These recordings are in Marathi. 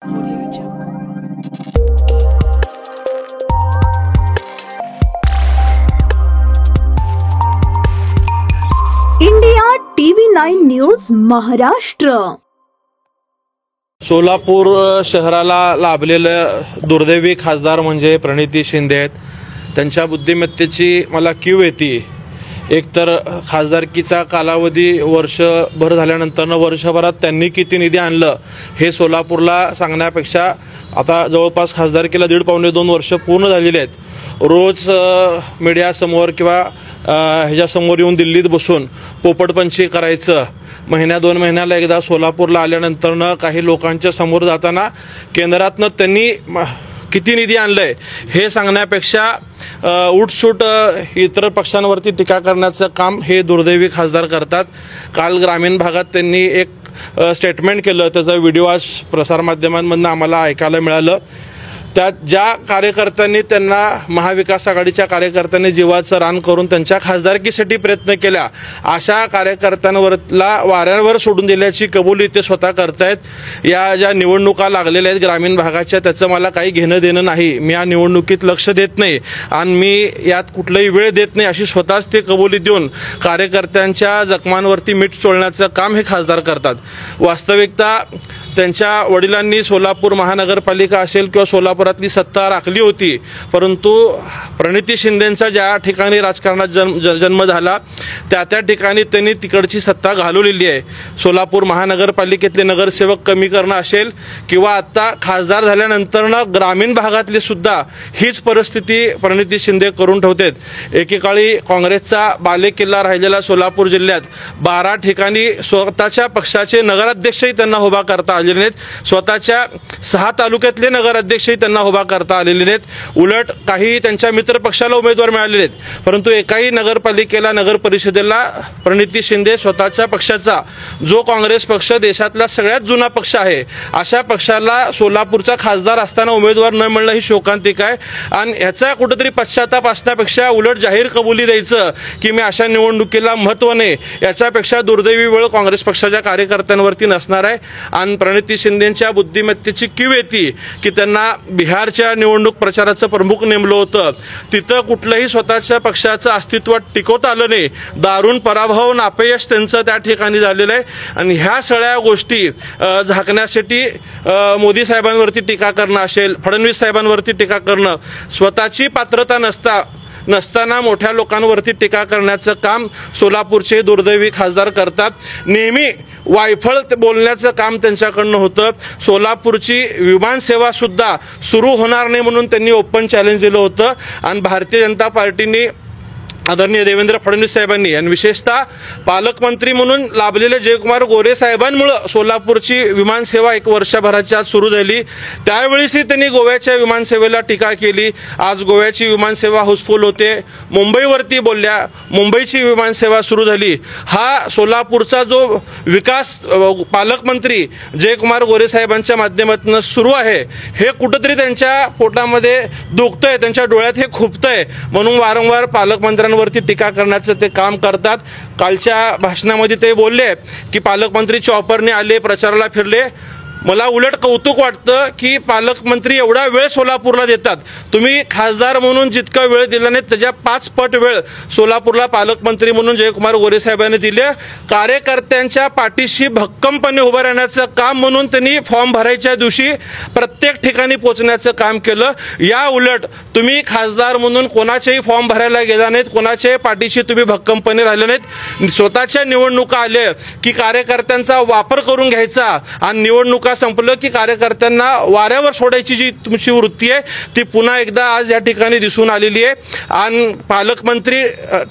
India TV9 news Maharashtra. Solapur शहराला लाभलेले दुर्दैवी खासदार म्हणजे प्रणिती शिंदे आहेत। त्यांच्या बुद्धिमत्तेची मला कीव येते। एकतर खासदारकीचा कालावधी वर्षभर झाल्यानंतर वर्षभरात त्यांनी किती निधी आणलं हे सोलापूरला सांगण्यापेक्षा आता जवळपास खासदारकीला 1.5-2 वर्ष पूर्ण झालेले आहेत। रोज मीडियासमोर किंवा ह्याच्यासमोर येऊन दिल्लीत बसून पोपटपंची करायचं, महिन्या-2 महिन्याला एकदा सोलापूरला आल्यानंतर काही लोकांच्या समोर जाताना केंद्रातनं त्यांनी किती निधी आणलंय हे सांगण्यापेक्षा उठसूट इतर पक्षांवरती टीका करण्याचं काम हे दुर्दैवी खासदार करतात। काल ग्रामीण भागात त्यांनी एक स्टेटमेंट केलं, त्याचा व्हिडिओ आज प्रसारमाध्यमांमधून आम्हाला ऐकायला मिळालं। त्यात ज्या कार्यकर्त्यांनी त्यांना महाविकास आघाडीच्या कार्यकर्त्यांनी जीवाचं रान करून त्यांच्या खासदारकीसाठी प्रयत्न केला, अशा कार्यकर्त्यांवरला वाऱ्यावर सोडून दिल्याची कबुली ते स्वतः करतायत। या ज्या निवडणुका लागलेल्या आहेत ग्रामीण भागाच्या, त्याचं मला काही घेणं देणं नाही। मी या निवडणुकीत लक्ष देत नाही आणि मी यात कुठलाही वेळ देत नाही अशी स्वतःच ते कबुली देऊन कार्यकर्त्यांच्या जखमांवरती मीठ चोळण्याचं काम हे खासदार करतात। वास्तविकता त्यांच्या वडिलांनी सोलापूर महानगरपालिका असेल किंवा सोलापुरातली सत्ता राखली होती, परंतु प्रणिती शिंदेंचा ज्या ठिकाणी राजकारणात जन्म झाला त्या ठिकाणी त्यांनी तिकडची सत्ता घालवलेली आहे। सोलापूर महानगरपालिकेतले नगरसेवक कमी करणं असेल किंवा आता खासदार झाल्यानंतर ग्रामीण भागातली सुद्धा हीच परिस्थिती प्रणिती शिंदे करून ठेवतात। एकेकाळी काँग्रेसचा बालेकिल्ला राहिलेला सोलापूर जिल्ह्यात 12 ठिकाणी स्वतःच्या पक्षाचे नगराध्यक्षही त्यांना उभा करता आलेले नाहीत, स्वतःच्या 6 तालुक्यातले नगराध्यक्षही त्यांना उभा करता आलेले नाहीत। उलट काही त्यांच्या मित्र पक्षाला उमेदवार मिळालेले आहेत, परंतु एकाही नगरपालिकेला नगर परिषदेला प्रणिती शिंदे स्वतःच्या पक्षाचा, जो काँग्रेस पक्ष देशातला सगळ्यात जुना पक्ष आहे, अशा पक्षाला सोलापूरचा खासदार असताना उमेदवार न मिळणं ही शोकांतिक आहे। आणि ह्याचा कुठेतरी पश्चाताप असण्यापेक्षा उलट जाहीर कबुली द्यायचं की मी अशा निवडणुकीला महत्त्व नाही, याच्यापेक्षा दुर्दैवी वेळ काँग्रेस पक्षाच्या कार्यकर्त्यांवरती नसणार आहे। आणि प्रणिती शिंदेंच्या बुद्धिमत्तेची कीव येते की त्यांना बिहारच्या निवडणूक प्रचाराचं प्रमुख नेमलं होतं, तिथं कुठलंही स्वतःच्या पक्षाचं अस्तित्व टिकवता आलं नाही, दारुण पराभव आणि अपयश त्यांचं त्या ठिकाणी झालेलं आहे। आणि ह्या सगळ्या गोष्टी झाकण्यासाठी मोदी साहेबांवरती टीका करणं असेल, फडणवीस साहेबांवरती टीका करणं, स्वतःची पात्रता नसताना मोठ्या लोकांवरती टीका करण्याचं काम सोलापूरचे दुर्दैवी खासदार करतात। नेहमी वायफळ बोलण्याचं काम त्यांच्याकडनं होतं। सोलापूरची विमानसेवा सुद्धा सुरू होणार नाही म्हणून त्यांनी ओपन चॅलेंज दिलं होतं। आणि भारतीय जनता पार्टीने आदरणीय देवेंद्र फडणवीस साहेबांनी आणि विशेषतः पालकमंत्री म्हणून लाभलेले जयकुमार गोरे साहेबांमुळे सोलापूरची विमानसेवा 1 वर्षभराच्या आत सुरू झाली। त्यावेळीही त्यांनी गोव्याच्या विमानसेवेला टीका केली। आज गोव्याची विमानसेवा हाऊसफुल होते, मुंबईवरती बोलल्या, मुंबईची विमानसेवा सुरू झाली। हा सोलापूरचा जो विकास पालकमंत्री जयकुमार गोरे साहेबांच्या माध्यमातून सुरू आहे, हे कुठेतरी त्यांच्या पोटामध्ये दुखतंय, त्यांच्या डोळ्यात हे खुपतंय, म्हणून वारंवार पालकमंत्र्यांवरती टीका करण्याचं ते काम करतात। कालच्या भाषणामध्ये ते बोलले की पालकमंत्री चॉपरने आले, प्रचाराला फिरले। मला उलट कौतुक वाटतं की पालकमंत्री एवढा वेळ सोलापूरला देतात। तुम्ही खासदार म्हणून जितका वेळ दिला नाही त्याच्या 5 पट वेळ सोलापूरला पालकमंत्री म्हणून जयकुमार गोरे साहेबांनी दिले। कार्यकर्त्यांच्या पाठीशी भक्कमपणे उभं राहण्याचं काम म्हणून त्यांनी फॉर्म भरायच्या दिवशी प्रत्येक ठिकाणी पोहोचण्याचं काम केलं। या उलट तुम्ही खासदार म्हणून कोणाचेही फॉर्म भरायला गेला नाहीत, कोणाच्याही पाठीशी तुम्ही भक्कमपणे राहिले नाहीत। स्वतःच्या निवडणुका आल्या की कार्यकर्त्यांचा वापर करून घ्यायचा आणि निवडणुका संपलं की कार्यकर्त्यांना वाऱ्यावर सोडायची जी तुमची वृत्ती आहे ती पुन्हा एकदा आज या ठिकाणी दिसून आलेली आहे। आणि पालकमंत्री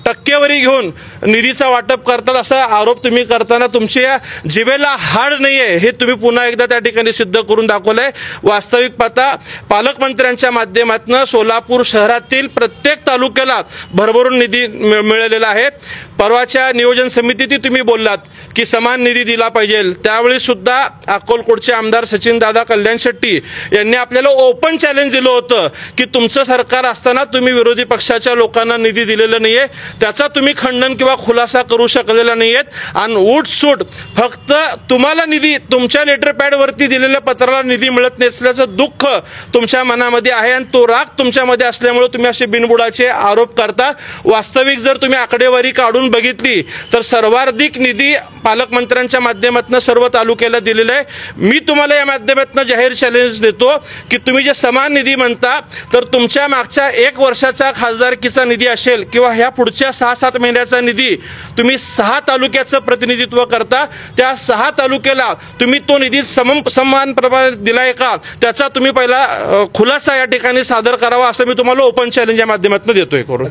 टक्केवारी घेऊन निधीचा वाटप करतात असा आरोप तुम्ही करताना तुमच्या जिभेला हाड नाही आहे हे तुम्ही पुन्हा एकदा त्या ठिकाणी सिद्ध करून दाखवलंय। वास्तविक पाहता पालकमंत्र्यांच्या माध्यमातून सोलापूर शहरातील प्रत्येक तालुक्याला भरभरून निधी मिळालेला आहे। परवाच्या नियोजन समितीत तुम्ही बोललात की समान निधी दिला पाहिजे, त्यावेळी सुद्धा अक्कलकोटच्या माजी आमदार सचिनदादा कल्याण शेट्टी यांनी आपल्याला ओपन चॅलेंज दिलं होतं की तुमचं सरकार असताना तुम्ही विरोधी पक्षाच्या लोकांना निधी दिलेला नाहीये, त्याचा तुम्ही खंडन किंवा खुलासा करू शकलेला नाहीयेत आणि उठसूट फक्त तुम्हाला निधी तुमच्या लेटर पॅडवरती दिलेल्या पत्राला निधी मिळत नसल्याचं दुःख तुमच्या मनामध्ये आहे आणि तो राग तुमच्यामध्ये असल्यामुळे तुम्ही असे बिनबुडाचे आरोप करता। वास्तविक जर तुम्ही आकडेवारी काढून बघितली तर सर्वाधिक निधी पालकमंत्र्यांच्या माध्यमातून सर्व तालुक्याला दिलेला आहे। मी तुम्हाला या माध्यमातून जाहीर चॅलेंज देतो की तुम्ही जे समान निधी म्हणता तर तुमच्या मागच्या 1 वर्षाचा खासदारकीचा निधी असेल किंवा ह्या पुढच्या 6-7 महिन्याचा निधी तुम्ही 6 तालुक्याचं प्रतिनिधित्व करता, त्या 6 तालुक्याला तुम्ही तो निधी समान प्रमाणे दिलाय का त्याचा तुम्ही पहिला खुलासा या ठिकाणी सादर करावा असं मी तुम्हाला ओपन चॅलेंज या माध्यमातून देतोय करून।